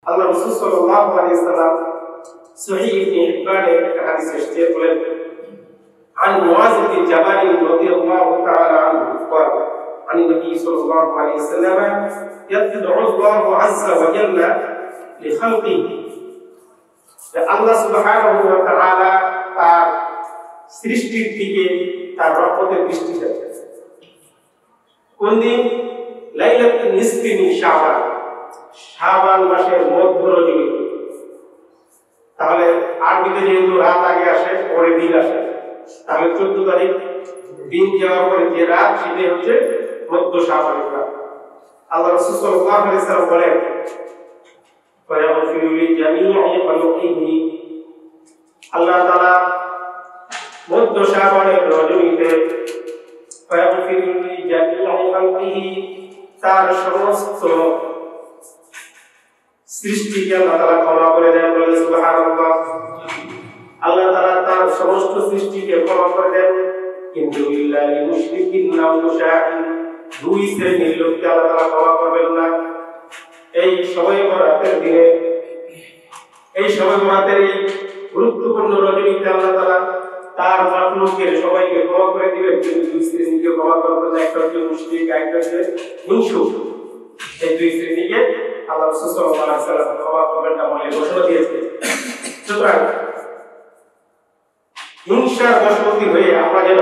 আল্লাহ রাসূল সাল্লাল্লাহু আলাইহি ওয়াসাল্লাম সহিহ ইবনে হিব্বানে একটা হাদিস এসেছে বলেন عن معاذ بن جبل رضي الله تعالى عنه قال عن النبي صلى الله عليه وسلم يدعو الله عز وجل لخلقه الله سبحانه وتعالى তার সৃষ্টির দিকে তার রহমতের দৃষ্টি দেয় কোন দিন লাইলাতুন নিসফি মিন শাবান শাবান মাসের মধ্য রজনীতে তাহলে আরবিতে যেহেতু রাত আগে আসে পরে দিন আসে তাহলে 14 তারিখ দিন যাওয়ার পরে যে রাত সেটা হচ্ছে মধ্য শাবানের রাত আল্লাহ রাসূল সাল্লাল্লাহু আলাইহি ওয়াসাল্লাম বলেন ফায়াগফিরু লিজামিই খালকিহি আল্লাহ তাআলা মধ্য শাবানের রজনীতে ফায়াগফিরু লিজামিই খালকিহি তার সমস্ত সৃষ্টিকে আল্লাহ তাআলা ক্ষমা করে দেন বলে সুবহানাল্লাহ আল্লাহ তাআলা তার সমস্ত সৃষ্টিকে ক্ষমা করে দেন কিন্তু ইল্লাল মুশরিকিন আও মুশাহিন দুই শ্রেণীর লোককে আল্লাহ তাআলা ক্ষমা করবেন না এই সময় বরাতের দিনে এই সময় বরাতের এই গুরুত্বপূর্ণ রজনীতে আল্লাহ তাআলা তার মাখলুকের সবাইকে ক্ষমা করে দিবেন কিন্তু দুই শ্রেণীকে ক্ষমা করবেন না একটা হচ্ছে মুশরিক একটা হচ্ছে মুনশিক এই দুই শ্রেণীকে আল্লাহ রাসূল সাল্লাল্লাহু আলাইহি ওয়াসাল্লাম ক্ষমা করবেন না বলে ঘোষণা দিয়েছেন সুতরাং হিংসার বশবর্তী হয়ে আমরা যেন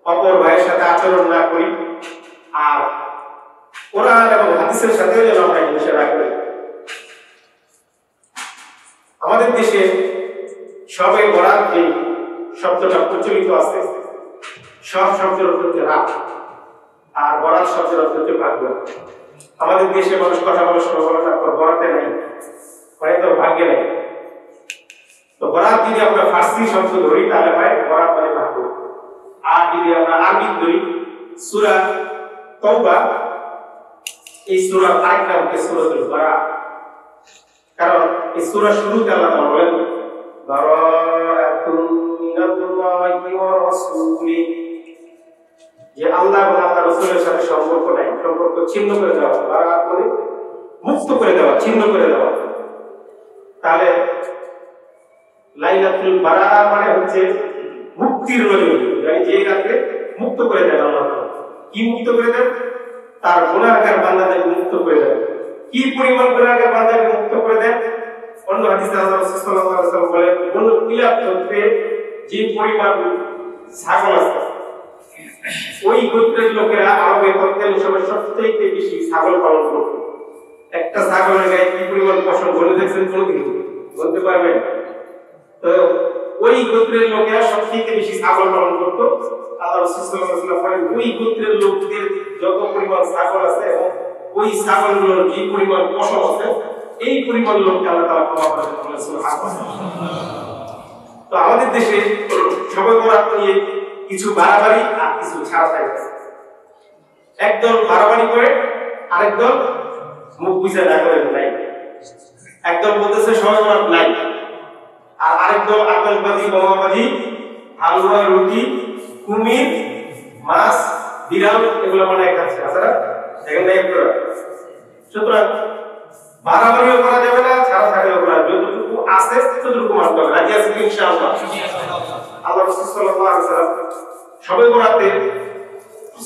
অপর ভাইয়ের সাথে আচরণ না করি আর কোরআন এবং হাদিসের সাথেও যেন আমরা হিংসা না করি আমাদের দেশে সবে বরাত যে শব্দটা প্রচলিত আছে সব শব্দের অর্থ হচ্ছে রাত আর বরাত শব্দের অর্থ হচ্ছে ভাগ্য আমাদের দেশে মানুষ কথা বলে শুরু করে তারপর বরাতে নাই মানে তো ভাগ্যে নাই তো বরাত যদি আমরা ফার্সি শব্দ ধরি তাহলে হয় বরাত মানে ভাগ্য আর যদি আমরা আরবি ধরি সূরা তাওবা এই সূরার আরেকটা নাম হচ্ছে সূরাতুল বারাত কারণ এই সূরা শুরুতে আল্লাহ তাআলা বলেন বারাআতুন মিনাল্লাহি ওয়া রাসূলিহি যে আল্লাহ এবং আল্লাহর রাসূলের সাথে সম্পর্ক নাই সম্পর্ক ছিন্ন করে দেওয়া বারাত মানে মুক্ত করে দেওয়া ছিন্ন করে দেওয়া তাহলে লাইলাতুল বারাত মানে হচ্ছে মুক্তির রজনী মানে যে রাতে মুক্ত করে দেন আল্লাহ তাআলা কি মুক্ত করে দেন তার গুনাহগার বান্দাদের মুক্ত করে দেন কি পরিমাণ গুনাহগার বান্দাদের মুক্ত করে দেন অন্য হাদিসে আল্লাহ রাসূল সাল্লাল্লাহু আলাইহি ওয়াসাল্লাম বলেন কোন কিলাপ গোত্রে যে পরিমাণ ছাগল আছে ওই গোত্রের লোকেরা আরবে তৎকালীন সময় সবচেয়ে বেশি ছাগল পালন করত একটা ছাগলের গায়ে কি পরিমাণ পশম বলে দেখছেন কোনদিন বলতে পারবেন তো ওই গোত্রের লোকেরা সবচেয়ে বেশি ছাগল পালন করত আল্লাহ রাসূল সাল্লাল্লাহু আলাইহি ওয়াসাল্লাম বলেন ওই গোত্রের লোকদের যত পরিমাণ ছাগল আছে এবং ওই ছাগলগুলোর যে পরিমাণ পশম আছে এই পরিমাণ লোককে আল্লাহ তাআলা ক্ষমা করে দেন বলে সুবহানাল্লাহ তো আমাদের দেশে সবে বরাত নিয়ে কিছু বাড়াবাড়ি আর কিছু ছাড়াছাড়ি আছে একদল বাড়াবাড়ি করে আরেকদল মুখ বুঝে না করে নাই একদল বলতেছে সবে বরাত নাই আর আরেকদল আতশবাজি বোমাবাজি হালুয়া রুটি কুমির মাছ বিড়াল এগুলো বানায় খাচ্ছে আসলে দেখেন না একটু সুতরাং বাড়াবাড়িও করা যাবে না ছাড়াছাড়িও করা যতটুকু আছে ততটুকু মানতে হবে রাজি আছি ইনশাআল্লাহ আল্লাহ রাসূল সাল্লাল্লাহু আলাইহি ওয়াসাল্লাম সবে বরাতে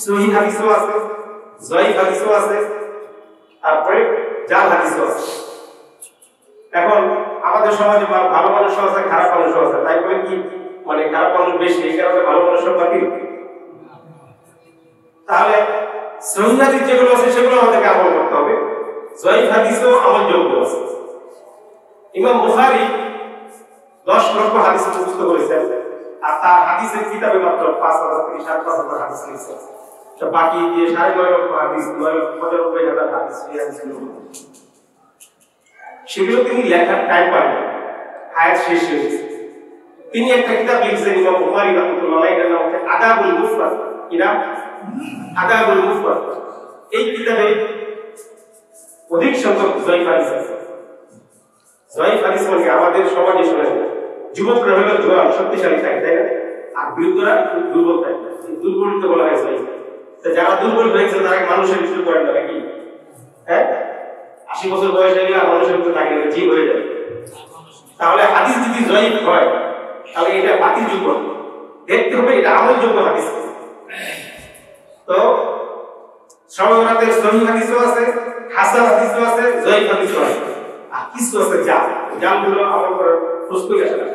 সহিহ হাদিসও আছে যায়িফ হাদিসও আছে তারপরে জাল হাদিসও আছে এখন আমাদের সমাজে ভালো মানুষ আছে খারাপ মানুষ আছে তাই বলে কি মানে খারাপ মানুষ বেশি এই কারণে ভালো মানুষ বাতিল তাহলে সহিহ হাদিস যেগুলো আছে সেগুলো আমাদেরকে আমল করতে হবে যায়িফ হাদিসও আমলযোগ্য আছে ইমাম বুখারী 10 লক্ষ হাদিস মুখস্থ করেছেন আর তার হাদিসের কিতাবে মাত্র 5000 থেকে 7000 হাদিস লিখেছেন তো বাকি যে 9.5 লক্ষ হাদিস 9,95,000 হাদিস সেগুলো তিনি লেখার টাইম পান হায়াত শেষ হয়েছে তিনি একটা কিতাব লিখেছেন ইমাম বুখারী রাহিমাহুল্লাহ এর নাম হচ্ছে আদাবুল মুফরাদ কি নাম আদাবুল মুফরাদ এই কিতাবে অধিক সংখ্যক যায়িফ হাদিস আছে যায়িফ হাদিস মানে আমাদের সমাজে শুনে যুবকরা হলো জোয়ান শক্তিশালী থাকে তাই না আর বৃদ্ধরা দুর্বল থাকে দুর্বলকে বলা হয় যায়িফ তো যারা দুর্বল হয়েছে তারা মানুষের কিছু করেন না নাকি হ্যাঁ 80 বছর বয়স হয়ে গেলে আর মানুষের মতো থাকে না, জীব হয়ে যায়। তাহলে হাদিস যদি জয়ীফ হয় তাহলে এটা বাতিলযোগ্য, দেখতে হবে এটা আমলযোগ্য হাদিস। তো শবে বরাতের সহিহ হাদিসও আছে, হাসান হাদিসও আছে, জয়ীফ হাদিসও আছে, আর কিছু আছে জামগুলো আমল করার প্রস্তুতি আসে না।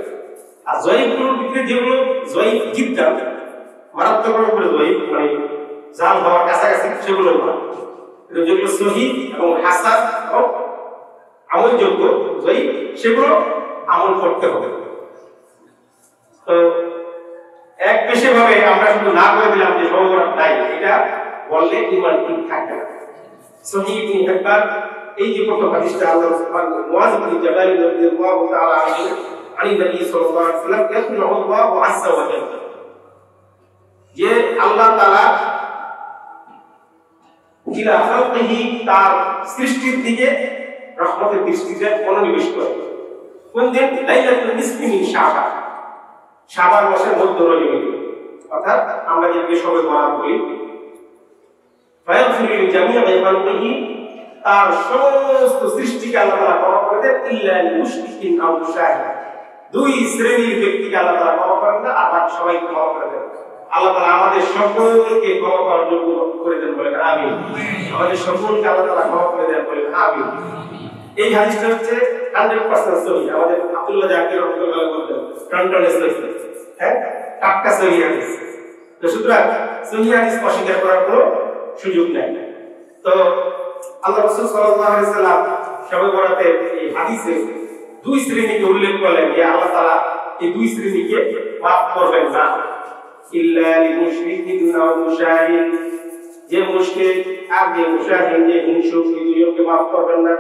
আর জয়ীফগুলোর ভিতরে যেগুলো জয়ীফ জিদ্দান মারাত্মক করে জয়ীফ, মানে জাল হওয়ার কাছাকাছি, সেগুলো যেগুলো সহিহ এবং হাসান এবং আমলযোগ্য জয়ীফ, সেগুলো আমল করতে হবে। তো এক পেশে ভাবে আমরা শুধু না করে দিলাম যে শবে বরাত নাই, এটা বললে ঈমান ঠিক থাকবে না। সহিহ ইবনে হিব্বান এই যে প্রথম হাদিসটা আল্লাহ সুবহানাহু ওয়া তাআলা মুআয ইবনে জাবাল রাদিয়াল্লাহু তাআলা আনহু আনি নবী সাল্লাল্লাহু আলাইহি ওয়াসাল্লাম ইয়াকুলু আল্লাহু আযজা ওয়া জাল্লা, যে আল্লাহ তাআলা ইলা খালকিহি তার সৃষ্টির দিকে রহমতের দৃষ্টিতে মনোনিবেশ করে। কোন দিন? লাইলাতুল নিসফি মিন শাবান, শাবান মাসের মধ্য রজনী, অর্থাৎ আমরা যেটাকে শবে বরাত বলি। ফায়াগফিরু লিজামিই খালকিহি, তার সমস্ত সৃষ্টিকে আল্লাহ তাআলা ক্ষমা করে দেন, ইল্লা লিল মুশরিকিন আও মুশাহিদ, দুই শ্রেণীর ব্যক্তিকে আল্লাহ তাআলা ক্ষমা করেন না, আর বাকি সবাইকে ক্ষমা করে দেন। আল্লাহ তাআলা আমাদের সকলকে ক্ষমা করার যোগ্য করে দেন, বলেন আমিন। আমাদের সকলকে আল্লাহ তাআলা ক্ষমা করে দেন, বলেন আমিন। এই হাদিসটা হচ্ছে 100% সহিহ। আমাদের আব্দুল্লাহ জাকির রাহমাতুল্লাহ বলেন টনটনে সহিহ, হ্যাঁ, টাটকা সহিহ হাদিস। তো সুতরাং সহিহ হাদিস অস্বীকার করার কোনো সুযোগ নাই। তো আল্লাহ রাসূল সাল্লাল্লাহু আলাইহি সাল্লাম শবে বরাতের এই হাদিসে দুই শ্রেণীকে উল্লেখ করলেন, যে আল্লাহ তাআলা এই দুই শ্রেণীকে মাফ করবেন না, ইল্লা লিল মুশরিকিন আও মুশাহিদ, যে মুশরিক আর যে মুশাহিদ, যে হিংসুক, এই দুইজনকে মাফ করবেন না,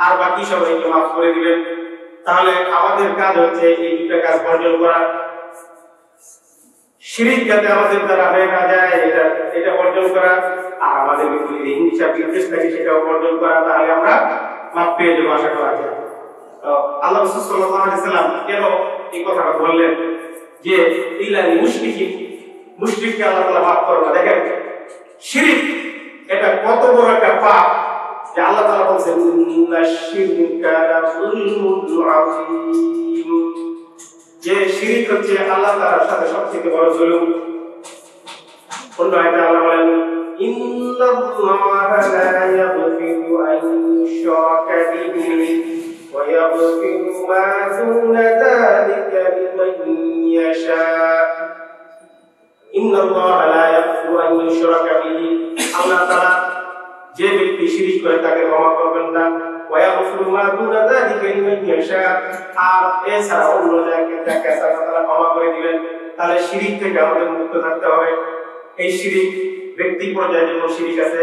আর বাকি সবাইকে মাফ করে দিবেন। তাহলে আমাদের কাজ হচ্ছে এই দুটো কাজ বর্জন করা, শিরক যাতে আমাদের দ্বারা হয়ে না যায় এটা বর্জন করা, আর আমাদের ভিতরে হিংসা বিদ্বেষ থাকে সেটাও বর্জন করা। তাহলে আমরা মাফ পেয়ে যাবো, আশা করা যায়। তো আল্লাহ রাসূল সাল্লাল্লাহু আলাইহি সাল্লাম কেন এই কথাটা বললেন যে ইল্লা লিল মুশরিকিন, মুশরিককে আল্লাহ তাআলা মাফ করবেন না? দেখেন শিরক এটা কত বড় একটা পাপ যে আল্লাহ তাআলা বলেন ইন্নাশ শিরকা লাযুলমুন আযীম, যে শিরক হচ্ছে আল্লাহ তাআলার সাথে সবথেকে বড় জুলুম। অন্য আয়াতে আল্লাহ বলেন ইন্নাল্লাহা লা ইয়াগফিরু আন ইউশরাকা বিহি ওয়া ইয়াগফিরু মা দুনা যালিকা লিমান ইয়াশা। ইন্নাল্লাহা লা ইয়াগফিরু আন ইউশরাকা বিহি, আল্লাহ তাআলা যে ব্যক্তি শিরক করে তাকে ক্ষমা করবেন না, ওয়া ইয়াগফিরু মা দুনা যালিকা লিমান ইয়াশা, আর এছাড়া অন্য যাকে আল্লাহ তাআলা ক্ষমা করে দিবেন। তাহলে শিরক থেকে আমাদের মুক্ত থাকতে হবে। এই শিরক ব্যক্তি পর্যায়ে যেমন শিরক আছে,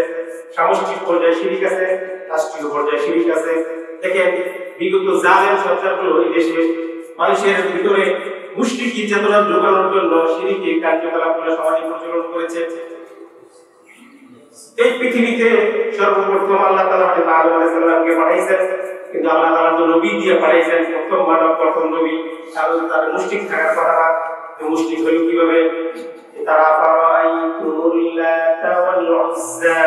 সামষ্টিক পর্যায়ে শিরক আছে, রাষ্ট্রীয় পর্যায়ে শিরক আছে। দেখেন বিগত জালেম সরকারগুলো এই দেশে মানুষের ভিতরে মুশরিকি চেতনা ঢোকানোর জন্য শিরকি কার্যকলাপগুলো সমাজে প্রচলন করেছে। এই পৃথিবীতে সর্বপ্রথম আল্লাহ তাআলা আদম আলাইহিস সালামকে পাঠাইছেন, কিন্তু আল্লাহ তাআলা তো নবী দিয়ে পাঠাইছেন, প্রথম মানব, প্রথম নবী। তার মুশরিক থাকার কথা না, মুশরিক হলো কিভাবে? তারা ফারাআইতুমুল লাতা ওয়াল উযযা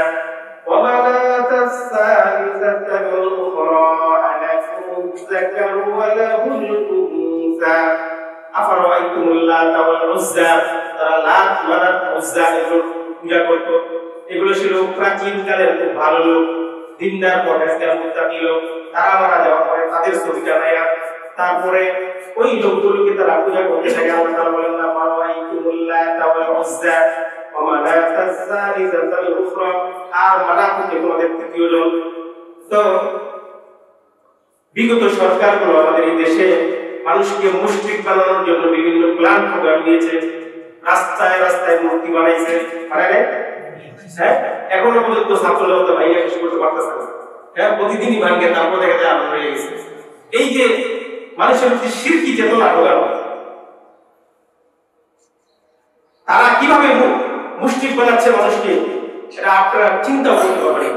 ওয়া মানাতাস সালিসাতাল উখরা আলাকুম যাকারু ওয়া লাহুল উনসা। আফারাআইতুমুল লাতা ওয়াল উযযা, তারা লাত, মানাত, উযযা এগুলো পূজা করত। এগুলো ছিল প্রাচীন কালের খুব ভালো লোক, দিনদার পরহেজগার মুত্তাকি লোক। তারা মারা যাওয়ার পরে তাদের ছবিটা নেয়া, তারপরে ওই লোকগুলোকে তারা পূজা করতে থাকে। আল্লাহ তাআলা বলেন না ফারাআইতুমুল লাতা ওয়াল উযযা ওয়া মানাতাস সালিসাতাল উখরা, আর মানাত হচ্ছে তোমাদের তৃতীয় জন। তো বিগত সরকারগুলো আমাদের এই দেশে মানুষকে মুশরিক বানানোর জন্য বিভিন্ন প্ল্যান প্রোগ্রাম নিয়েছে, রাস্তায় রাস্তায় মূর্তি বানাইছে, পারে হ্যাঁ, এখনো পর্যন্ত ছাত্ররা তো ভাইয়া শেষ করতে পারতেছে না। হ্যাঁ, প্রতিদিনই ভাঙে, তারপর দেখা যায় আরম্ভ হয়ে গেছে। এই যে মানুষের মধ্যে শিরকি চেতনা ঢোকানো, তারা কিভাবে মুশরিক বানাচ্ছে মানুষকে, সেটা আপনারা চিন্তা করতে পারবেন।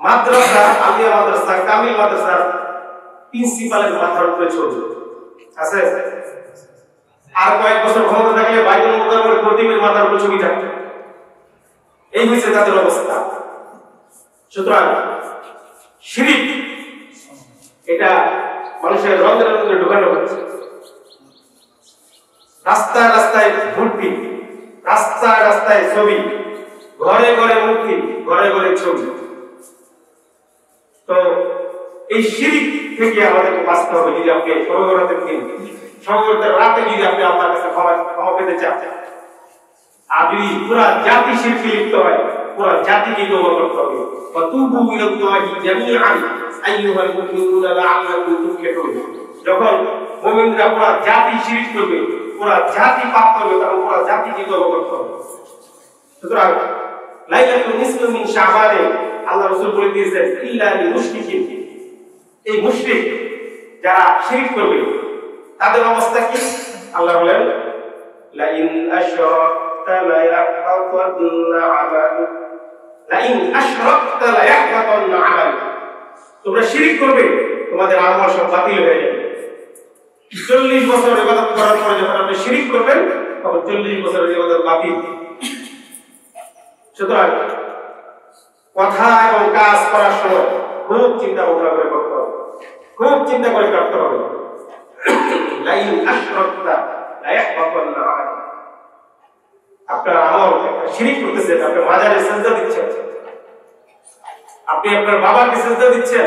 মাদ্রাসা, আলিয়া মাদ্রাসা, কামিল মাদ্রাসা প্রিন্সিপালের মাথার উপরে চলছে আছে, আর কয়েক বছর ক্ষমতা থাকলে বাইতুল মুকাররমের খতিবের মাথার উপরে ছবি থাকবে। এই হয়েছে তাদের অবস্থা। সুতরাং শিরিক, এটা মানুষের রন্ধ্রে রন্ধ্রে ঢুকানো হচ্ছে। রাস্তায় রাস্তায় মূর্তি, রাস্তায় রাস্তায় ছবি, ঘরে ঘরে মূর্তি, ঘরে ঘরে ছবি। তো এই শিরিক থেকে আমাদেরকে বাঁচতে হবে। যদি আপনি সর্বরাতের দিন, সর্বরাতের রাতে যদি আপনি আল্লাহর কাছে ক্ষমা পেতে চান, আর যদি পুরা জাতি শিরকে লিপ্ত হয়, পুরা জাতিকে তওবা করতে হবে। ফাতুবু ইলাল্লাহি জামিআন আইয়ুহাল মুমিনুনা লাআল্লাকুম তুফলিহুন। যখন মুমিনরা পুরা জাতি শিরক করবে, পুরা জাতি পাপ করবে, তখন পুরা জাতিকে তওবা করতে হবে। সুতরাং লাইলাতুল নিসফি মিন শাবানে আল্লাহ রাসূল বলে দিয়েছেন ইল্লা লিল মুশরিকিন, এই মুশরিক যারা শিরক করবে তাদের অবস্থা কি? আল্লাহ বলেন লা ইন আশরাকতা লা ইয়াহবাতান্না আমালুক, লা ইন আশরাকতা লা ইয়াহবাতান্না আমালুক। তোমরা শিরক করবে, তোমাদের আমল সব বাতিল হয়ে যাবে। 40 বছর ইবাদত করার পরে যখন আপনি শিরক করবেন, তখন 40 বছরের ইবাদত বাতিল। সুতরাং কথা এবং কাজ করার সময় খুব চিন্তা ভাবনা করে করতে হবে, খুব চিন্তা করে করতে হবে। লা ইন আশরাকতা লা ইয়াহবাতান্না আমালুক। আপনার আমল শিরক করতেছেন, আপনি মাজারে সিজদা দিচ্ছেন, আপনি আপনার বাবাকে সিজদা দিচ্ছেন,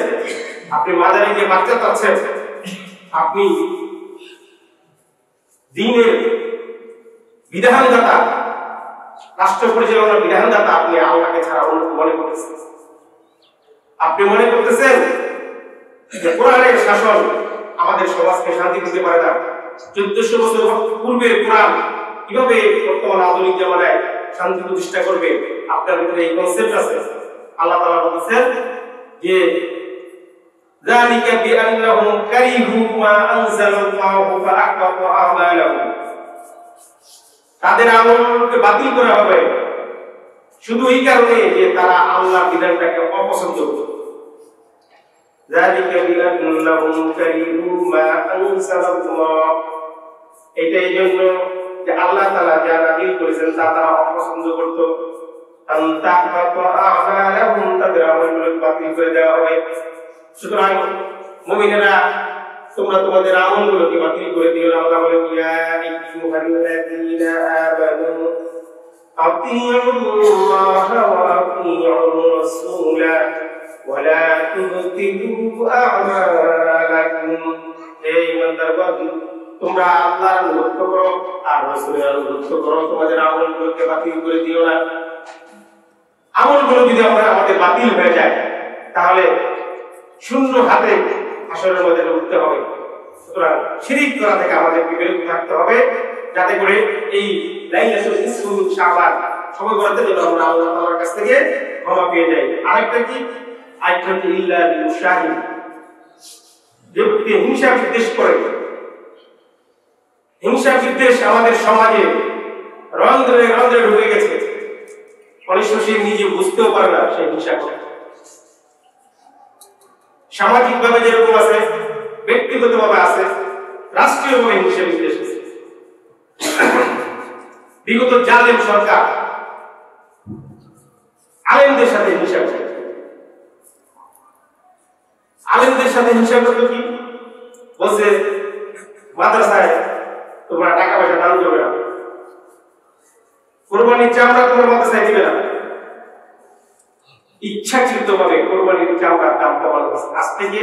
আপনি মাজারে গিয়ে বাচ্চা চাচ্ছেন, আপনি দ্বীনের বিধানদাতা, রাষ্ট্র পরিচালনার বিধানদাতা, আপনি আল্লাহকে ছাড়া অন্য মনে করতেছেন। আপনি মনে করতেছেন যে কোরআনের শাসন আমাদের সমাজকে শান্তি দিতে পারে না। 1400 বছর পূর্বের কোরআন কিভাবে বর্তমান আধুনিক জামানায় শান্তি প্রতিষ্ঠা করবে, আপনার ভিতরে এই কনসেপ্ট আছে। আল্লাহ তাআলা বলেছেন যে যালিকা বিআন্নাহুম কারিহু মা আনজালাল্লাহু ফাআহবাতা আমালাহুম, তাদের আমলকে বাতিল করা হবে শুধু এই কারণে যে তারা আল্লাহর বিধানটাকে অপছন্দ করে। যালিকা বিআন্নাহুম কারিহু মা আনজালাল্লাহ, এটাই জন্য যে আল্লাহ তাআলা যা নাযিল করেছেন তা তারা অপছন্দ করত। আনতাহবাতা আমালাহুম, তাদের আমলগুলো বাতিল করে দেওয়া হবে। সুতরাং মুমিনেরা, তোমরা তোমাদের আমলগুলোকে বাতিল করে দিও না। আল্লাহ বলেন ইয়া আইয়ুহাল্লাযীনা আমানু আতিউল্লাহা ওয়া আতিউর রাসূলা ওয়া লা তুবতিলু আমালাকুম। হে ঈমানদারগণ, তোমরা আল্লাহর আনুগত্য করো আর রাসূলের আনুগত্য করো, তোমাদের আমলগুলোকে বাতিল করে দিও না। আমলগুলো যদি আমাদের বাতিল হয়ে যায়, তাহলে শূন্য হাতে হাসরের মধ্যে উঠতে হবে। সুতরাং শিরক করা থেকে আমাদেরকে বিরত থাকতে হবে, যাতে করে এই লাইলাতুল নিসফি মিন শাবান সবে বরাতের জন্য আমরা আল্লাহ তাআলার কাছ থেকে ক্ষমা পেয়ে যাই। আরেকটা কি? আইয়াতু ইল্লা বিল শাহিদ, যে ব্যক্তি হিংসা বিদ্বেষ করে, হিংসা বিদ্বেষ আমাদের সমাজে রন্ধ্রে রন্ধ্রে ঢুকে গেছে। অনেক সময় সে নিজে বুঝতেও পারে না সে হিংসা করে। সামাজিক ভাবে যেরকম আছে, ব্যক্তিগত ভাবে আছে, রাষ্ট্রীয় ভাবে হিংসা বিদ্বেষ আছে। বিগত জালেম সরকার আলেমদের সাথে হিংসা করে। আলেমদের সাথে হিংসা করতো কি? বলছে মাদ্রাসায় তোমরা টাকা পয়সা দান করবে না, কোরবানির চামড়া তোমার মাদ্রাসায় দিবে না। ইচ্ছাকৃত ভাবে কোরবানির চামড়ার দাম কমানো হয়েছে। আজ থেকে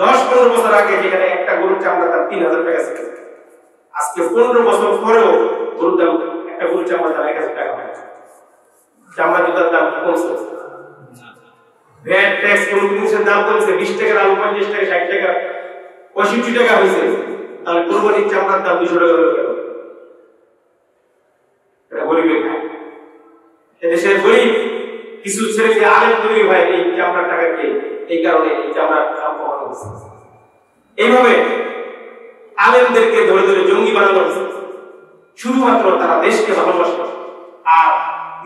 10-15 বছর আগে যেখানে একটা গরুর চামড়ার দাম 3000 টাকা ছিল, আজকে 15 বছর পরেও গরুর দাম, একটা গরুর চামড়ার দাম 1000 টাকা হয়। চামড়া জুতার দাম কমছে, ভ্যাট ট্যাক্স কোন জিনিসের দাম কমছে। 20 টাকার আলু 50 টাকা, 60 টাকা, 65 টাকা হয়েছে। তাহলে কোরবানির চামড়ার দাম 200 টাকা হয়ে গেল। এটা গরিবের খায়। এদেশের গরিব কিছু ছেলে যে আলেম তৈরি হয় এই চামড়ার টাকা খেয়ে, এই কারণে এই চামড়ার দাম কমানো হয়েছে। এইভাবে আলেমদেরকে ধরে ধরে জঙ্গি বানানো হয়েছে। শুধুমাত্র তারা দেশকে ভালোবাসে আর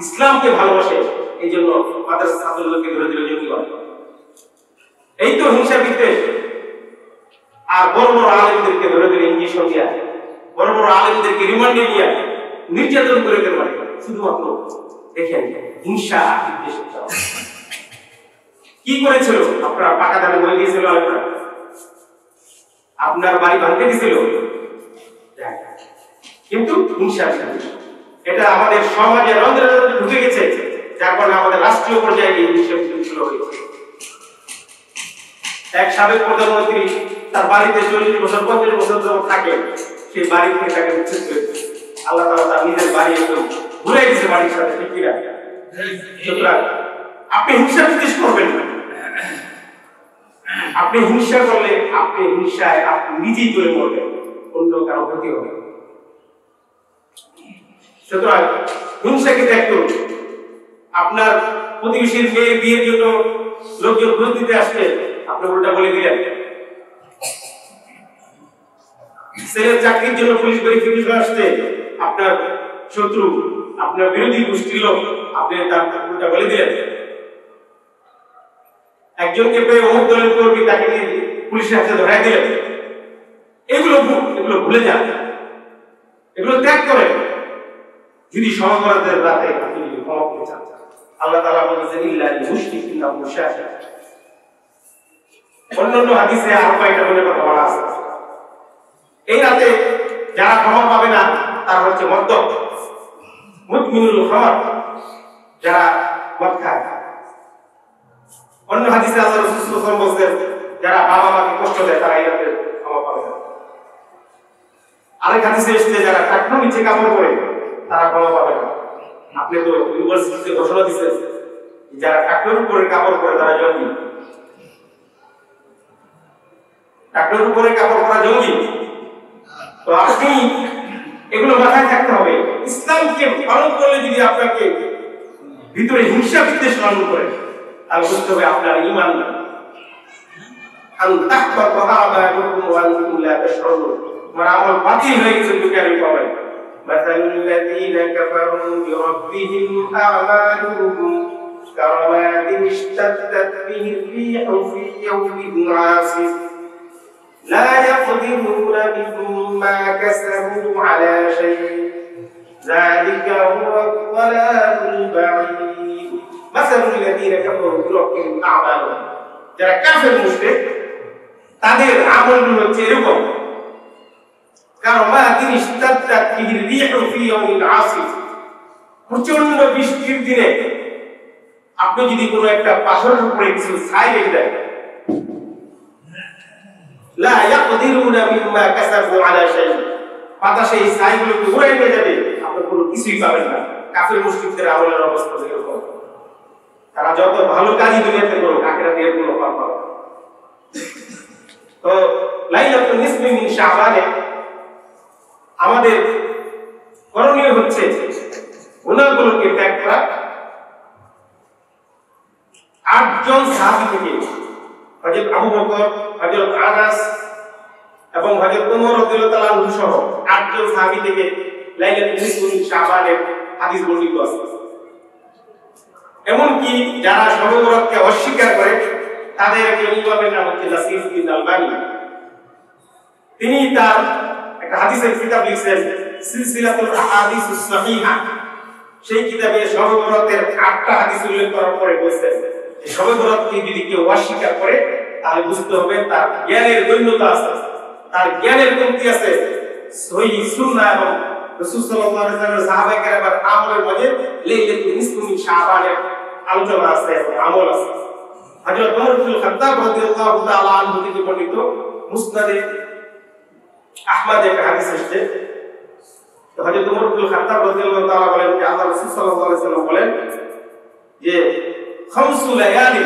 ইসলামকে ভালোবাসে, এই জন্য মাদ্রাসা ছাত্রদেরকে ধরে ধরে জঙ্গি বানানো। এই তো হিংসা বিদ্বেষ। আর বড় বড় আলেমদেরকে ধরে ধরে ইঞ্জেকশন দিয়া, বড় বড় আলেমদেরকে রিমান্ডে নিয়ে নির্যাতন করে দিতে পারে। শুধুমাত্র দেখেন হিংসা বিদ্বেষ। কি করেছিল? আপনার পাকা দামে বলে দিয়েছিল, আপনার বাড়ি ভাঙতে দিয়েছিল, কিন্তু হিংসা। এটা আমাদের সমাজে রন্ধ্রে রন্ধ্রে ঢুকে গেছে, যার কারণে আমাদের রাষ্ট্রীয় পর্যায়ে এই হিংসা শুরু হয়েছে। এক সাবেক প্রধানমন্ত্রী তার বাড়িতে 40 বছর 50 বছর ধরে থাকে, সেই বাড়ি থেকে তাকে উচ্ছেদ করেছে। আল্লাহ তাআলা তার নিজের বাড়ি একদম ঘুরে দিয়েছে বাড়ির সাথে, ঠিক কিনা? সুতরাং আপনি হিংসা বিদ্বেষ করবেন না। আপনি হিংসা করলে আপনি হিংসায় আপনি নিজেই চলে মরবেন, অন্য কারো ক্ষতি হবে। সুতরাং হিংসাকে ত্যাগ করুন। আপনার প্রতিবেশীর মেয়ের বিয়ের জন্য লোকজন খোঁজ দিতে আসছে, আপনি উল্টা বলে দিলেন। ছেলের চাকরির জন্য পুলিশ ভেরিফিকেশন আসছে, আপনার শত্রু, আপনার বিরোধী গোষ্ঠীর লোক, আপনি তার উল্টা বলে দিলেন। একজনকে পেয়ে অমুক দলের কর্মী, তাকে পুলিশের হাতে ধরাই দিলেন। এগুলো ভুলে যান, এগুলো ত্যাগ করেন। যদি সমাবরাতের রাতে আপনি যদি ক্ষমা করতে চান, আল্লাহ তাআলা বলেছেন ইল্লাল মুশরিকিনা মুশাহিদ। অন্যান্য হাদিসে আরো কয়েকটা বলে কথা বলা আছে। এই রাতে যারা ক্ষমা পাবে না তারা হচ্ছে মদ্যপ, মুদমিনুল খামার, যারা মদ খায়। অন্য হাদিসে আল্লাহ রাসূল সাল্লাল্লাহু আলাইহি ওয়াসাল্লাম বলেছেন যারা বাবা মাকে কষ্ট দেয় তারা এই রাতে ক্ষমা পাবে না। আরেক হাদিসে এসেছে যারা টাকনুর নিচে কাপড় পরে তারা ক্ষমা পাবে না। আপনি তো ইউনিভার্সিটিতে ঘোষণা দিচ্ছেন যারা টাকনুর উপরে কাপড় পরে তারা জঙ্গি। টাকনুর উপরে কাপড় পরা জঙ্গি। তো আপনি এগুলো মাথায় থাকতে হবে। ইসলামকে পালন করলে যদি আপনাকে ভিতরে হিংসা বিদ্বেষ লালন করে, তাহলে বুঝতে হবে আপনার ঈমান না। তোমার আমল বাতিল হয়ে গেছে, দুনিয়ার পাবেন। مثل الذين كفروا بربهم أعمالهم كرماد اشتدت به الريح في يوم عاصف لا يقدرون مما كسبوا على شيء ذلك هو الضلال البعيد مثل الذين كفروا بربهم أعمالهم যারা কাফের মুশরিক তাদের আমলগুলো হচ্ছে এরকম, কারমাদিন ইশতাদ্দাত বিহি রিহু ফি ইয়াউমিন আসিফ। প্রচন্ড বৃষ্টির দিনে আপনি যদি কোনো একটা পাথরের উপরে কিছু ছাই রেখে দেন, লা ইয়াকদিরুনা মিম্মা কাসাবু আলা শাই, বাতাসে এই ছাইগুলোকে উড়িয়ে নিয়ে যাবে, আপনি কোনো কিছুই পাবেন না। কাফের মুশরিকদের আমলের অবস্থা এরকম। তারা যত ভালো কাজই দুনিয়াতে করুক, আখিরাতে এর কোনো ফল পাবে না। তো লাইলাতুন নিসফি মিন শাবানে আমাদের করণীয় হচ্ছে গুনাহগুলোকে ত্যাগ করা। 8 জন সাহাবী থেকে হযরত আবু বকর, হযরত আনাস এবং হযরত ওমর রাদিয়াল্লাহু তাআলা আনহু সহ 8 জন সাহাবী থেকে লাইলাতুল নিসফি মিন শাবানের হাদিস বর্ণিত আছে। এমনকি যারা শবে বরাতকে অস্বীকার করে তাদের একজন ইমামের নাম হচ্ছে নাসির বিন আলবানী। তিনি তার একটা হাদিসের কিতাব লিখছেন সিলসিলাতুল আহাদিসুস সহিহা। সেই কিতাবে শবে বরাতের 8টা হাদিস উল্লেখ করার পরে বলেছেন যে শবে বরাতকে যদি কেউ অস্বীকার করে তাহলে বুঝতে হবে তার জ্ঞানের দৈন্যতা আছে, তার জ্ঞানের কমতি আছে। সহিহ সুন্নাহ এবং রাসূল সাল্লাল্লাহু আলাইহি ওয়াসাল্লামের সাহাবায়ে কেরামের আমলের মাঝে লাইলাতুল নিসফি মিন শাবানের আলোচনা আছে এবং আমল আছে। হযরত ওমর ইবনে খাত্তাব রাদিয়াল্লাহু তাআলা আনহু থেকে বর্ণিত মুসনাদে আহমদ এর হাদিস এসেছে। তো হযরত ওমর ইবনে খাত্তাব রাদিয়াল্লাহু তাআলা বলেন যে আল্লাহ রাসূল সাল্লাল্লাহু আলাইহি ওয়াসাল্লাম বলেন যে খামসু লায়ালি,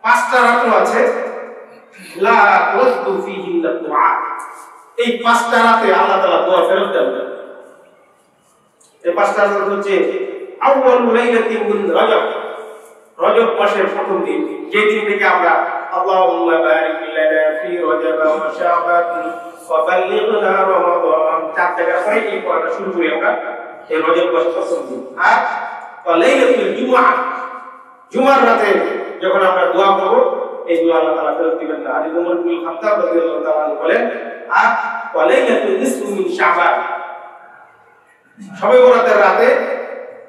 5টা রাত আছে, লা তুরাদ্দু ফীহিন্না দুআ, এই 5টা রাতে আল্লাহ তাআলা দোয়া ফেরত দেন না। এই 5টা রাত হচ্ছে আউয়ালু লাইলাতিন মিন রজব, রজব মাসের প্রথম দিন, যে দিন থেকে আমরা আল্লাহুম্মা বারিক লানা ফি রজব ওয়া শাবান ওয়া বাল্লিগনা রমাদান 4 জায়গা পরে এই পড়াটা শুরু করি আমরা এই রজব মাসের প্রথম দিন। আর লাইলাতুল জুমআ, জুমার রাতে যখন আমরা দোয়া করব এই দোয়া আল্লাহ তাআলা ফেরত দিবেন না। হযরত ওমর ইবনে খাত্তাব রাদিয়াল্লাহু তাআলা বলেন আর লাইলাতুল নিসফি মিন শাবান, শবে বরাতের রাতে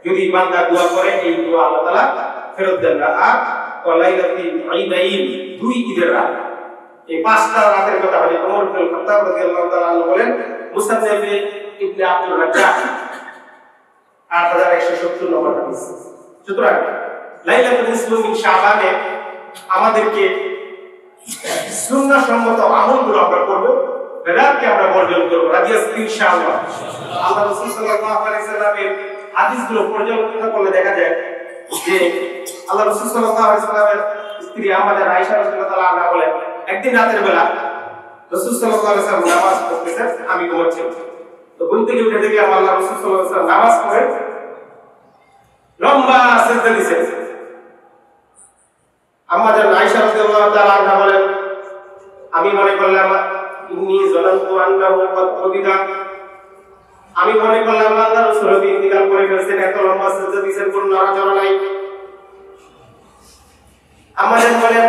যদি বান্দা দোয়া করে এই দোয়া আল্লাহ তাআলা ফেরত দেন না। আর ওয়া লাইলাতি ঈদাইন, দুই ঈদের রাত। এই পাঁচটা রাতের কথা হলে ওমর ইবনে খাত্তাব রাদিয়াল্লাহু তাআলা আনহু বলেন মুসান্নাফে ইবনে আব্দুর রাজ্জাক 8170 নম্বর হাদিস। সুতরাং লাইলাতুল নিসফি মিন শাবানে আমাদেরকে সুন্নাহ সম্মত আমলগুলো আমরা করব, বেদাতকে আমরা বর্জন করব রাজি আছি ইনশাআল্লাহ। আল্লাহ রাসূল সাল্লাল্লাহু আলাইহি সাল্লামের হাদিসগুলো পর্যালোচনা করলে দেখা যায় যে আল্লাহ রাসূল সাল্লাল্লাহু আলাইহি সাল্লামের স্ত্রী আমাদের আয়েশা রাদিয়াল্লাহু তাআলা আনহা বলেন একদিন রাতের বেলা রাসূল সাল্লাল্লাহু আলাইহি সাল্লাম নামাজ পড়তেছেন, আমি ঘুমাচ্ছি। তো ঘুম থেকে উঠে দেখলাম আল্লাহ রাসূল সাল্লাল্লাহু আলাইহি সাল্লাম নামাজ পড়ে লম্বা সিজদা দিয়েছেন। আমাদের আয়েশা রাদিয়াল্লাহু তাআলা আনহা বলেন আমি মনে করলাম ইন্নী যালামতু আন্নাহু ক্বাদ কুবিদা, আমি মনে করলাম আল্লাহ রাসূল ইন্তিকাল করে ফেলেছেন, এত লম্বা সিজদা দিয়েছেন, কোন নড়াচড়া নাই। আমাদের বলেন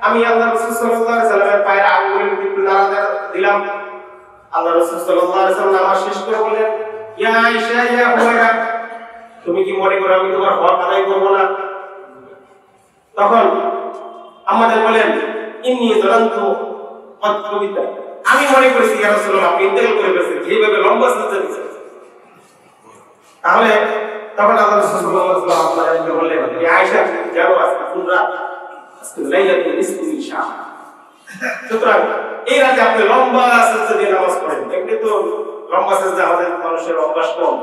আমি আল্লাহ রাসূল সাল্লাল্লাহু আলাইহি সাল্লামের পায়ের আঙ্গুলের একটু নাড়া দিলাম। আল্লাহ রাসূল সাল্লাল্লাহু আলাইহি সাল্লাম নামাজ শেষ করে বলেন ইয়া আয়েশা ইয়া হুমায়রা, তুমি কি মনে করো আমি তোমার হক আদায় করব না? তখন আমাদের বলেন ইন্নী যালামতু ক্বাদ কুবিদা, আমি মনে করেছি ইয়া রাসূলুল্লাহ আপনি ইন্তেকাল করে ফেলেছেন, যেভাবে লম্বা সিজদা দিয়েছেন। তাহলে তখন আল্লাহ রাসূল সাল্লাল্লাহু আলাইহি ওয়াসাল্লাম বললেন ইয়া আয়েশা যাও আজকে কোন রাত, আজকে লাইলাতুল নিসফি মিন শাবান। সুতরাং এই রাতে আপনি লম্বা সিজদা দিয়ে নামাজ পড়েন। এমনি তো লম্বা সিজদা আমাদের মানুষের অভ্যাস কম,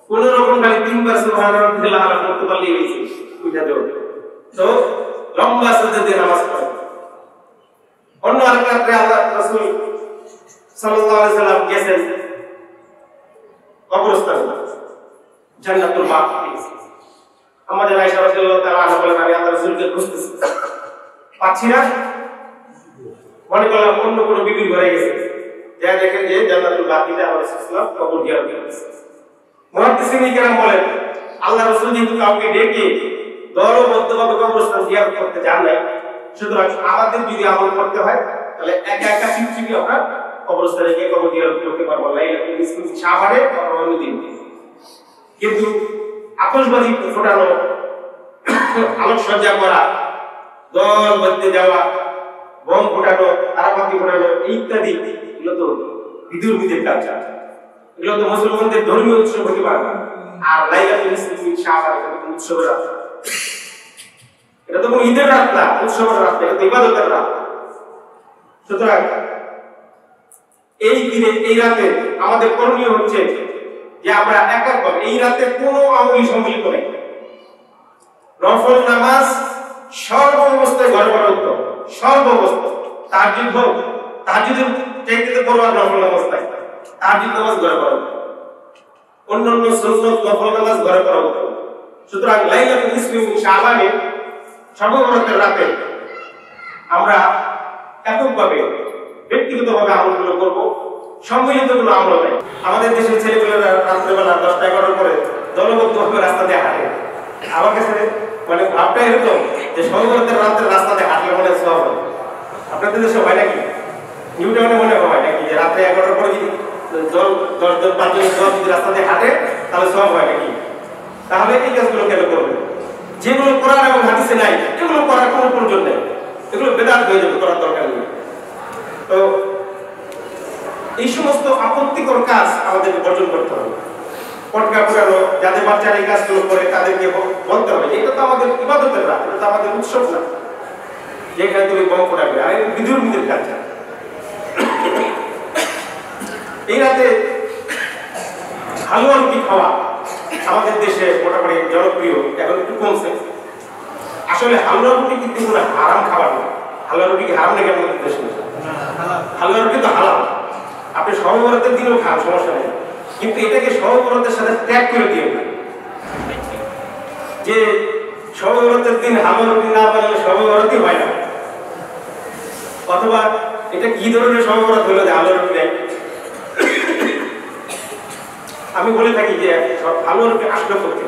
কোন রকম খালি তিনবার সুবহানাল্লাহ আলা পড়তে পারলেই হয়েছে ওইটা দেও। তো লম্বা সিজদা দিয়ে নামাজ পড়েন। অন্য আরেক রাতে আল্লাহ রাসূল সাল্লাল্লাহু আলাইহি সাল্লাম গেছেন কবরস্থানে, জান্নাতুল বাকি। আমাদের আয়েশা রাদিয়াল্লাহু তাআলা আনহা বলেন আমি আল্লাহর রাসূলকে খুঁজতেছি, পাচ্ছি না, মনে করলাম অন্য কোনো বিবির ঘরে গেছে, যা দেখেন যে জান্নাতুল বাকিতে আল্লাহ রাসূল সাল্লাল্লাহু আলাইহি ওয়াসাল্লাম কবর জিয়ারত করেছেন। মুহাদ্দিসিন কেরাম বলেন আল্লাহ রাসূল যেহেতু কাউকে ডেকে দলবদ্ধভাবে কবরস্থান জিয়ারত করতে যান নাই, সুতরাং আমাদের যদি আমল করতে হয় তাহলে একা একা চুপচাপি আমরা কবরস্থানে গিয়ে কবর জিয়ারত করতে পারবো লাইলাতুল নিসফি মিন শাবানে অথবা অন্য দিন। কিন্তু আতশবাজি ফোটানো, আলোকসজ্জা করা, দল বাঁধতে যাওয়া, বোম ফোটানো, তারাবাতি ফোটানো ইত্যাদি এগুলো তো বিধুর কাজ, এগুলো তো মুসলমানদের ধর্মীয় উৎসব হতে পারে না। আর লাইলাতুল নিসফি মিন শাবান এটা তো উৎসবের রাত, এটা তো কোনো ঈদের রাত না, উৎসবের রাত, এটা তো ইবাদতের রাত। সুতরাং এই দিনে এই রাতে আমাদের করণীয় হচ্ছে যে আমরা এককভাবে এই রাতে কোনো আমলি সম্মিলিত নেই। নফল নামাজ সর্ব অবস্থায় ঘরে পড়া উত্তম, সর্ব অবস্থায়। তাহাজ্জুদের চাইতে বড় আর নফল নামাজ নাই, তাহাজ্জুদ নামাজ ঘরে পড়া উত্তম, অন্যান্য সুন্নাত নফল নামাজ ঘরে পড়া উত্তম। সুতরাং লাইলাতুল নিসফি মিন শাবানে সর্ববরতের রাতে আমরা এককভাবে ব্যক্তিগতভাবে আমলগুলো করবো, সম্মিলিত কোনো আমল নাই। আমাদের দেশের ছেলেমেয়েরা রাত্রেবেলা 10টা-11টার পরে দলবদ্ধভাবে রাস্তা দিয়ে হাঁটে। আমার কাছে মানে ভাবটা এরকম যে সর্ববরতের রাত্রে রাস্তা দিয়ে হাঁটলে মনে সব হয়। আপনাদের দেশে হয় নাকি? নিউটাউনে মনে হয় নাকি যে রাত্রে 11টার পরে যদি 10 জন 5 জন যদি রাস্তা দিয়ে হাঁটে তাহলে সব হয় নাকি? তাহলে এই কাজগুলো কেন করবে? যেগুলো কোরআন এবং হাদিসে নাই এগুলো করার কোনো প্রয়োজন নেই, এগুলো বেদাত হয়ে যাবে, করার দরকার নেই। তো এই সমস্ত আপত্তিকর কাজ আমাদেরকে বর্জন করতে হবে। পটকা পুরানো, যাদের বাচ্চারা এই কাজগুলো করে তাদেরকে বলতে হবে এটা তো আমাদের ইবাদতের রাত, এটা তো আমাদের উৎসব না যেখানে তুমি বম ফোটাবে, আর বিধুর কাজ। এই রাতে হালুয়া রুটি খাওয়া আমাদের দেশে মোটামুটি জনপ্রিয়, এখন একটু কমছে। আসলে হালুয়া রুটি কিন্তু কোনো হারাম খাবার না। হালুয়া রুটি কি হারাম নাকি আমাদের দেশে? হালুয়া রুটি তো হালাল, আপনি সর্ববরতের দিনেও খান, সমস্যা নেই, কিন্তু এটাকে সর্ববরতের সাথে ত্যাগ করে দিয়ে যে সর্ববরতের দিন হালুয়া রুটি না পারলে সর্ববরতই হয় না। অথবা এটা কি ধরনের সর্ববরত হলো যে হালুয়া রুটি নেই? আমি বলে থাকি যে হালুয়া রুটি আসলো করতে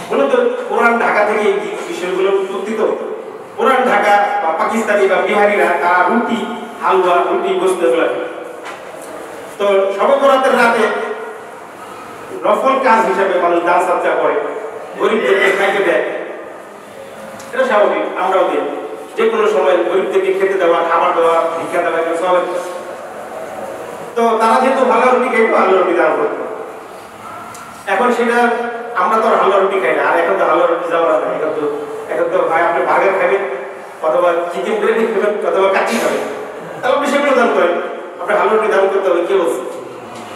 মূলত পুরান ঢাকা থেকে এই বিষয়গুলো উত্তপ্তিত হতো। পুরান ঢাকা বা পাকিস্তানি বা বিহারিরা তারা রুটি, হালুয়া, রুটি, গোস্ত এগুলো। তো সর্ববরতের রাতে নফল কাজ হিসাবে মানুষ দান সাদকা করে, গরিবদেরকে খাইতে দেয়, এটা স্বাভাবিক, আমরাও দিই। যে কোনো সময় গরিবদেরকে খেতে দেওয়া, খাবার দেওয়া, ভিক্ষা দেওয়া, এগুলো স্বাভাবিক। তো তারা যেহেতু হালুয়া রুটি খাইতো, হালুয়া রুটি দান করতো। এখন সেটা আমরা তো আর হালুয়া রুটি খাই না, আর এখন তো হালুয়া রুটি যাওয়া না। এখন তো ভাই আপনি বার্গার খাবেন, অথবা চিকেন বিরিয়ানি খাবেন, অথবা কাচ্চি খাবেন, তাহলে আপনি সেগুলো দান করেন। আপনি হালুয়া রুটি দান করতে হবে, কে বলছে?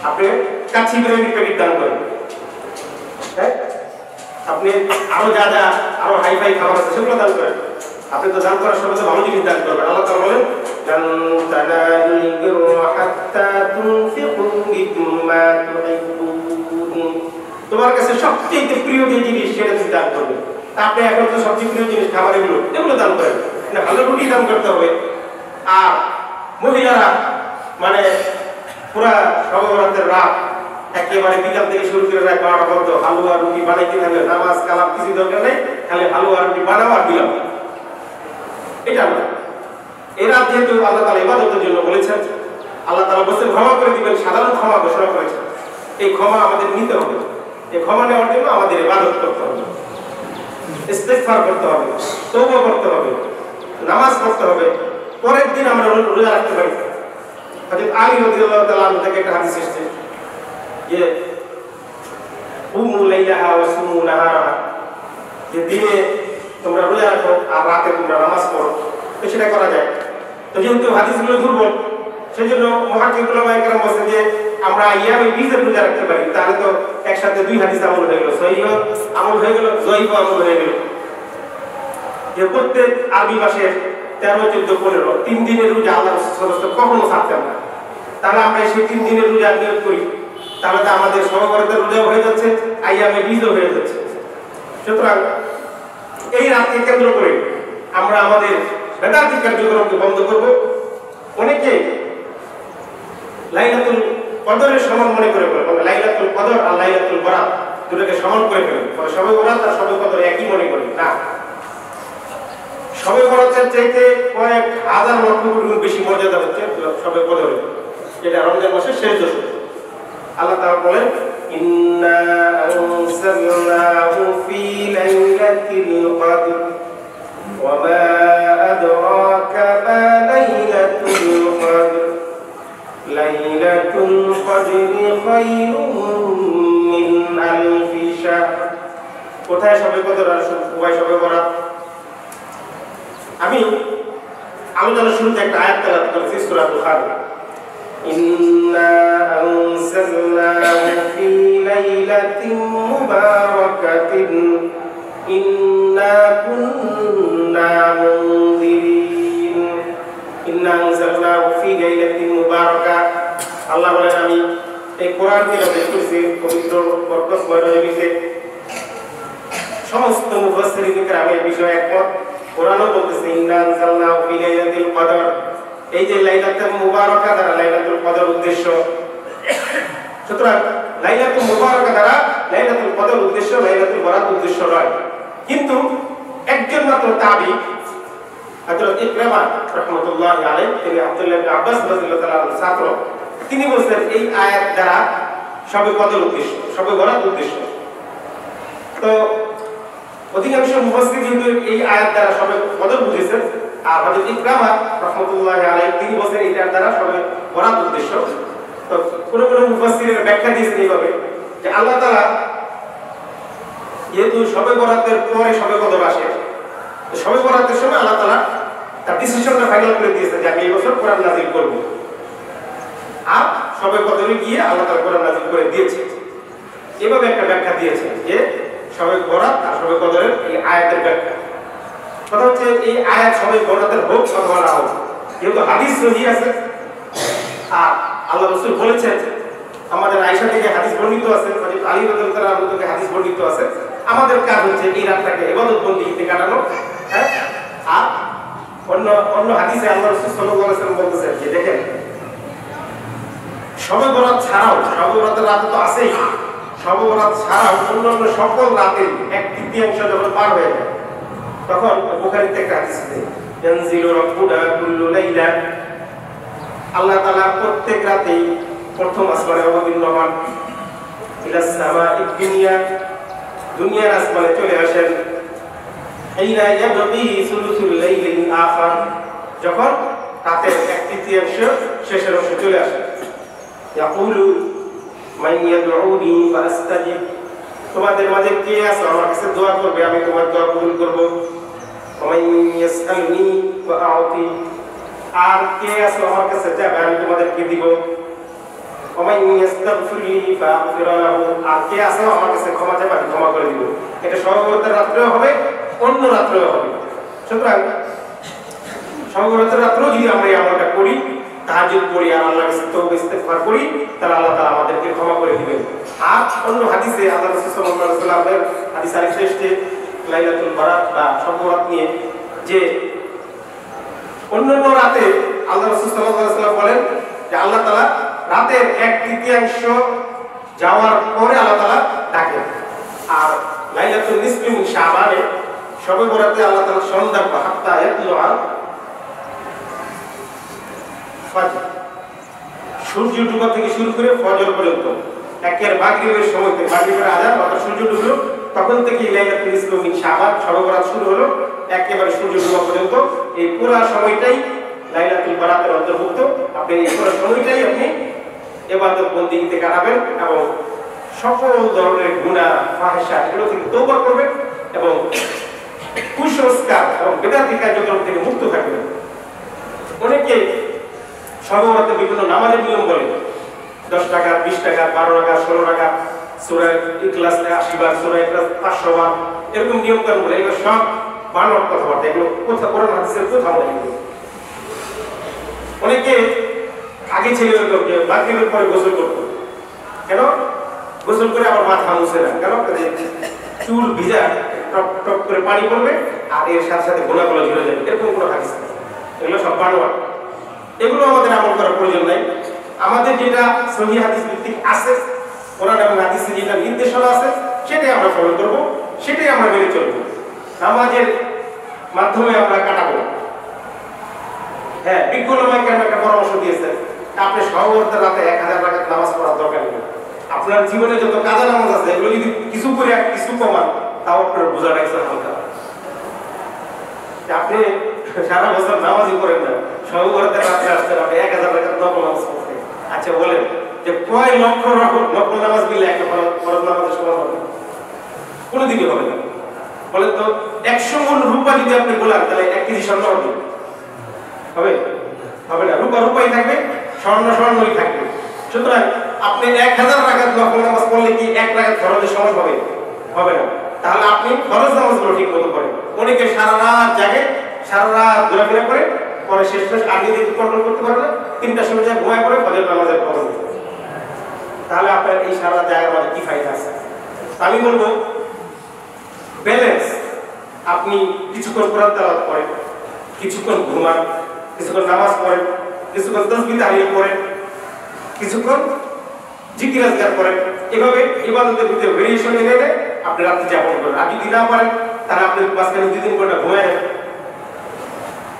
আপনি কাচ্চি বিরিয়ানির প্যাকেট দান করেন। হ্যাঁ, আপনি আরো যা যা আরো হাই ফাই খাবার আছে সেগুলো দান করেন। আপনি তো দান করার সময় ভালো জিনিস দান করবেন। আল্লাহ তাআলা বলেন, লান তানালুল বিররা হাত্তা তুনফিকু মিম্মা তুহিব্বুন। তোমার কাছে সবচেয়ে প্রিয় যে জিনিস সেটা তুমি দান করবে। আপনি এখন তো সবচেয়ে প্রিয় জিনিস খাবার, এগুলো দান করেন। ভালো রুটি দান করতে হবে। আর মহিলারা মানে পুরা শবে বরাতের রাত একেবারে বিকাল থেকে শুরু করে রাত 12টা পর্যন্ত হালুয়া রুটি বানাইতে থাকবে। নামাজ কালাম কিছু দরকার নেই, খালি হালুয়া রুটি বানাও আর দিলাম। এটা না, এরা যেহেতু আল্লাহ তাআলা ইবাদতের জন্য বলেছেন, আল্লাহ তাআলা বলেছেন ক্ষমা করে দিবেন, সাধারণ ক্ষমা ঘোষণা করেছেন। এই ক্ষমা আমাদের নিতে হবে। এই ক্ষমা নেওয়ার জন্য আমাদের ইবাদত করতে হবে, ইস্তিগফার করতে হবে, তওবা করতে হবে, নামাজ পড়তে হবে। পরের দিন আমরা রোজা রাখতে পারি। হযরত আলী রাদিয়াল্লাহু তাআলা আনহু থেকে একটা হাদিস এসেছে যে উমু লাইলাহা ওয়া সুমু নাহারাহা, যে দিনে তোমরা রোজা রাখো আর রাতে তোমরা নামাজ পড়ো। তো সেটা করা যায়। তো যেহেতু হাদিসগুলো দুর্বল, সেজন্য মুহাদ্দিস উলামায়ে কেরাম বলেন যে আমরা ইয়ামে বীজের রোজা রাখতে পারি। তাহলে তো একসাথে দুই হাদিস আমল হয়ে গেল, সহিহ আমল হয়ে গেল, জয়ীফ আমল হয়ে গেল। যে প্রত্যেক আরবি মাসে 13, 14, 15 তিন দিনের রোজা আল্লাহ রাসূল কখনো ছাড়তেন না। তাহলে আমরা সেই 3 দিনের রোজা নিয়ত করি, তাহলে তো আমাদের শবে বরাতের রোজা হয়ে যাচ্ছে, আইয়ামে বীজও হয়ে যাচ্ছে। সুতরাং এই রাতকে কেন্দ্র করে আমরা আমাদের বেদাতি কার্যক্রমকে বন্ধ করব। অনেকে লাইলাতুল কদরের সমান মনে করে বলে, লাইলাতুল কদর আর লাইলাতুল বরাত দুটোকে সমান করে ফেলে। শবে বরাত আর শবে কদর একই মনে করি না। শবে বরাতের চাইতে কয়েক হাজার লক্ষ কোটি গুণ বেশি মর্যাদা হচ্ছে শবে কদরে, যেটা রমজান মাসের শেষ দশক। আল্লাহ তাআলা বলেন, ইন্না আনসালনাহু ফি লাইলাতিল কদর ওয়া মা আদরাকা মা লাইলাতুল কদর লাইলাতুল কদরি খায়রুম মিন আলফি শাহর। কোথায় শবে কদর আর কোথায় শবে বরাত? আমি আলোচনার শুরুতে একটা আয়াত তেলাওয়াত করেছি, সূরা বুখারী, ইন্না আনসালনাহু ফি লাইলাতিন মুবারাকাতিন ইন্না কুন্না মুনজিরিন। ইন্না আনসালনাহু ফি লাইলাতিন মুবারাকা। আল্লাহ বলেন আমি এই কোরআনকে নাযিল করেছি পবিত্র বরকতময় রজনীতে। সমস্ত মুফাসসিরিন কেরাম এই বিষয়ে একমত। কোরআনও বলতেছে ইন্না আনসালনাহু ফি লাইলাতিল কদর। এই যে লাইলাতুল মুবারাকা দ্বারা লাইলাতুল কদর উদ্দেশ্য। সুতরাং লাইলাতুল মুবারাকা দ্বারা লাইলাতুল কদর উদ্দেশ্য, লাইলাতুল বরাত উদ্দেশ্য নয়। কিন্তু একজন মাত্র তাবী হযরত ইকরামা রাহমাতুল্লাহি আলাইহি, তিনি আব্দুল্লাহ ইবনে আব্বাস রাদিয়াল্লাহু তাআলা আনহু ছাত্র, তিনি বলেন এই আয়াত দ্বারা শবে কদর উদ্দেশ্য, শবে বরাত উদ্দেশ্য। তো অধিকাংশ মুফাসসির কিন্তু এই আয়াত দ্বারা শবে কদর বুঝেছেন, আর হযরত ইকরামা রাহমাতুল্লাহি আলাইহি তিনি বলেন এটার দ্বারা শবে বরাত উদ্দেশ্য। তো কোন কোন মুফাসসিরের ব্যাখ্যা দিয়েছেন এইভাবে যে আল্লাহ তাআলা যেহেতু শবে বরাতের পরে শবে কদর আসে, তো শবে বরাতের সময় আল্লাহ তাআলা তার ডিসিশনটা ফাইনাল করে দিয়েছেন যে আমি এই বছর কোরআন নাযিল করব। আর শবে কদরে গিয়ে আল্লাহ তাআলা কোরআন নাযিল করে দিয়েছে। এভাবে একটা ব্যাখ্যা দিয়েছেন যে শবে বরাত আর শবে কদরের এই আয়াতের ব্যাখ্যা। কথা হচ্ছে এই আয়াত শবে বরাতের হোক অথবা না হোক, যেহেতু হাদিস সহিহ আছে আর আল্লাহ রাসূল বলেছেন, আমাদের আয়েশা থেকে হাদিস বর্ণিত আছে, হযরত আলী রাদিয়াল্লাহু তাআলা আনহু থেকে হাদিস বর্ণিত আছে। আমাদের কাজ হচ্ছে এই রাতটাকে ইবাদত বন্দেগীতে কাটানো। হ্যাঁ, আর অন্য হাদিসে আল্লাহ রাসূল সাল্লাল্লাহু আলাইহি ওয়াসাল্লাম বলতেছেন যে দেখেন শবে বরাত ছাড়াও, শবে বরাতের রাত তো আছেই, শবে বরাত ছাড়াও অন্যান্য সকল রাতের 1/3 যখন পার হয়ে যায় তখন বুখারীতে একটা হাদিস আছে, ইয়ানজিলু রাব্বুনা কুল্লু লাইলা, আল্লাহ তাআলা প্রত্যেক রাতেই প্রথম আসমানে অবতীর্ণ হন, ইলাস সামাঈদ দুনিয়া, দুনিয়ার আসমানে চলে আসেন। হিনা ইয়াবগি সুলুসুল লাইলিল আখির, যখন রাতের 1/3 শেষের অংশ চলে আসে। ইয়াকুলু মান ইয়াদউনি ফাআস্তাজিব, তোমাদের মাঝে কে আছে আমার কাছে দোয়া করবে, আমি তোমার দোয়া কবুল করব। ওমান ইয়াসআলনি ফাআতি, আর কে আছে আমার কাছে যাবে আমি তোমাদেরকে দিব। ওমান ইয়াস্তাগফিরনি ফাআগফির লাহু, আর কে আছে আমার কাছে ক্ষমা চাইবে আমি ক্ষমা করে দিব। এটা সর্বরাতের রাত্রেও হবে, অন্য রাত্রেও হবে। সুতরাং সর্বরাতের রাত্রেও যদি আমরা এই আমলটা করি, তাহাজ্জুদ পড়ি আর আল্লাহর কাছে তওবা ইস্তেগফার করি, তাহলে আল্লাহ তাআলা আমাদেরকে ক্ষমা করে দিবেন। আর অন্য হাদিসে আল্লাহ রাসূল সাল্লাল্লাহু আলাইহি ওয়াসাল্লামের হাদিস আরেক শ্রেষ্ঠে লাইলাতুল বারাত বা সবরাত নিয়ে, যে অন্যান্য রাতে আল্লাহ রাসূল সাল্লাল্লাহু আলাইহি ওয়াসাল্লাম বলেন যে আল্লাহ তাআলা রাতের 1/3 যাওয়ার পরে আল্লাহ তাআলা ডাকেন। আর লাইলাতুল নিসফি মিন শাবানে শবে বরাতে আল্লাহ তাআলা সন্ধ্যা হাত্তা ইয়াতলুআ ফজর, সূর্য ডুবা থেকে শুরু করে ফজর পর্যন্ত, একের মাগরিবের সময় থেকে মাগরিবের আযান অর্থাৎ সূর্য ডুবলো তখন থেকে লাইলাতুল নিসফি মিন শাবান শবে বরাত শুরু হলো একেবারে সূর্য ডুবা পর্যন্ত। এই পুরো সময়টাই লাইলাতুল বারাতের অন্তর্ভুক্ত। আপনি এই পুরো সময়টাই আপনি ইবাদত বন্দেগীতে কাটাবেন এবং সকল ধরনের গুনাহ ফাহিশা এগুলো থেকে তওবা করবেন এবং কুসংস্কার এবং বিদআতি কার্যক্রম থেকে মুক্ত থাকবেন। অনেকে সর্বরাতে বিভিন্ন নামাজের নিয়ম বলে, 10 টাকা 20 টাকা 12 টাকা 16 টাকা সূরা ইখলাস 80 বার, সূরা ইখলাস 500 বার, এরকম নিয়ম কানুন বলে। এগুলো সব বানোয়াট কথাবার্তা, এগুলো কোথা কোরআন হাদিসের কোথাও নেই। অনেকে আগে ছিল এরকম যে মাগরিবের পরে গোসল করতো, কেন গোসল করে আবার মাথা মুছে না, কেন চুল ভিজা টপ টপ করে পানি পড়বে আর এর সাথে সাথে গোলাগুলো ঝরে যাবে, এরকম কোনো হাদিস নেই। এগুলো সব বানোয়াট, এগুলো আমাদের আমল করার প্রয়োজন নাই। আমাদের যেটা সহিহ হাদিস ভিত্তিক আছে, কোরআন এবং হাদিসে যেটা নির্দেশনা আছে সেটাই আমরা ফলো করব, সেটাই আমরা মেনে চলব। নামাজের মাধ্যমে আমরা কাটাবো। হ্যাঁ, বিজ্ঞ ওলামায়ে কেরাম একটা পরামর্শ দিয়েছেন, আপনি সর্বরাতের রাতে 1000 রাকাত নামাজ পড়ার দরকার নেই। আপনার জীবনে যত কাজা নামাজ আছে এগুলো যদি কিছু করে কিছু কমান, তাও আপনার বোঝা লাগছে হালকা। আপনি সারা বছর নামাজই করেন না, সর্বরাতের রাতে আসছেন আপনি 1000 রাকাত নফল নামাজ পড়তে। আচ্ছা বলেন যে কয় লক্ষ নফল নামাজ মিলে একটা ফরজ নামাজের সমান হবে? কোনোদিনই হবে না। বলেন তো 100 মণ রূপা যদি আপনি বলেন তাহলে 1 কেজি স্বর্ণ হবে? হবে? হবে না। রূপা রূপাই থাকবে, স্বর্ণ স্বর্ণই থাকবে। সুতরাং আপনি 1000 রাকাত নফল নামাজ পড়লে কি 1 রাকাত ফরজের সমান হবে? হবে না। তাহলে আপনি ফরজ নামাজগুলো ঠিক মতো করেন। অনেকে সারা রাত জাগে, সারা রাত ঘোরাফেরা করে, পরে শেষ আর নিজেকে কন্ট্রোল করতে পারে না, 3টার সময় যায় ঘুমায় পড়ে ফজর নামাজের ফরজ। তাহলে আপনার এই সারা রাত জাগার মধ্যে কি ফায়দা আছে? আমি বলবো ব্যালেন্স। আপনি কিছুক্ষণ কোরআন তেলাওয়াত করেন, কিছুক্ষণ ঘুমান, কিছুক্ষণ নামাজ পড়েন, কিছুক্ষণ তাসবিহ তাহলিল করেন, কিছুক্ষণ জিকির আজকার করেন। এভাবে ইবাদতের ভিতরে ভেরিয়েশন এনে আপনি রাত্রি যাপন করেন। আর যদি না পারেন তাহলে আপনি মাঝখানে 2-3 ঘন্টা ঘুমায় নেন।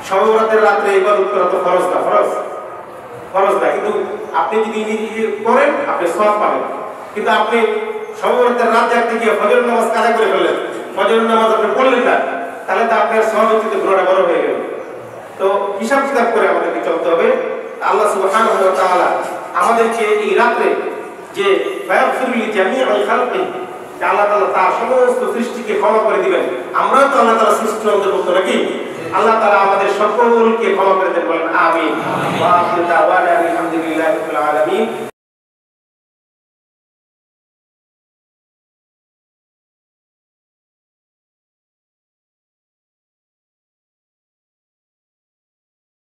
সর্বরাতের রাত্রে ইবাদত করা তো ফরজ না, ফরজ না, কিন্তু আপনি যদি নিজে করেন আপনি সওয়াব পাবেন। কিন্তু আপনি সর্বরাতের রাত জাগতে গিয়ে ফজরের নামাজ কাজা করে ফেললেন, ফজরের নামাজ আপনি পড়লেন না, তাহলে তো আপনার সওয়াবের চেয়ে গুনাহটা বড় হয়ে গেল। তো হিসাব কিতাব করে আমাদেরকে চলতে হবে। আল্লাহ সুবহানাহু ওয়া তাআলা আমাদেরকে এই রাতে যে ফায়াগফিরু লিজামিআল খালকি, আল্লাহ তাআলা তার সমস্ত সৃষ্টিকে ক্ষমা করে দিবেন। আমরাও তো আল্লাহ তাআলা সৃষ্টির অন্তর্ভুক্ত নাকি? আল্লাহ তাআলা আমাদের সকলকে ক্ষমা করে দেন, বলেন আমিন। ওয়া আখিরু দাওয়ানা